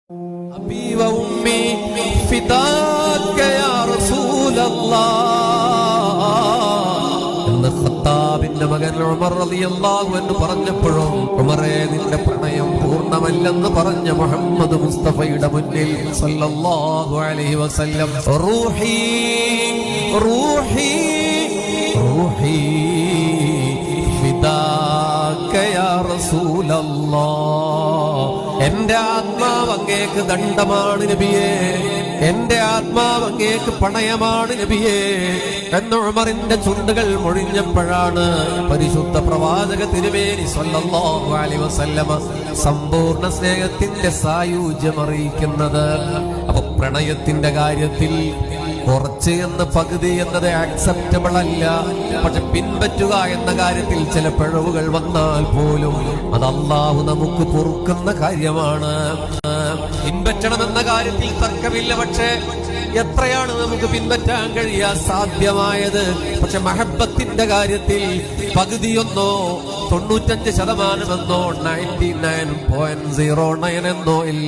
أبي وأمي فداك يا رسول الله ഖത്താബിന്റെ മകൻ ഉമർ റളിയല്ലാഹു അൻഹു പറഞ്ഞപ്പോഴും ഉമറേ നിന്റെ പ്രണയം പൂർണ്ണമല്ലെന്ന് പറഞ്ഞ മുഹമ്മദ് മുസ്തഫയുടെ മുന്നിൽ സല്ലല്ലാഹു അലൈഹി വസല്ലം റൂഹി റൂഹി റൂഹി ഫിദാക യാ റസൂലല്ലാഹ് എന്റെ ആത്മാവ് അങ്ങേക്ക് ദണ്ഡമാണ് നബിയേ, എന്റെ ആത്മാവ് അങ്ങേക്ക് പണയമാണ് നബിയേ എന്ന് ഉമറിന്റെ ചുണ്ടുകൾ മൊഴിഞ്ഞപ്പോഴാണ് പരിശുദ്ധ പ്രവാചക തിരുമേനി സ്വല്ലല്ലാഹു അലൈഹി വസല്ലമ സമ്പൂർണ്ണ സ്നേഹത്തിന്റെ സായുജ്യം അറിയിക്കുന്നത്. അപ്പൊ പ്രണയത്തിന്റെ കാര്യത്തിൽ കുറച്ച് എന്ന് പകുതി എന്നത് ആക്സെപ്റ്റബിൾ അല്ല. പക്ഷെ പിൻപറ്റുക എന്ന കാര്യത്തിൽ ചില പിഴവുകൾ വന്നാൽ പോലും അത് അല്ലാഹു നമുക്ക് പൊറുക്കുന്ന കാര്യമാണ്. പിൻപറ്റണമെന്ന കാര്യത്തിൽ തർക്കമില്ല. പക്ഷെ എത്രയാണ് നമുക്ക് പിൻപറ്റാൻ കഴിയാൻ സാധ്യമായത്? പക്ഷെ മഹബത്തിന്റെ കാര്യത്തിൽ പകുതിയൊന്നോ 95% 99.09 എന്നോ ഇല്ല.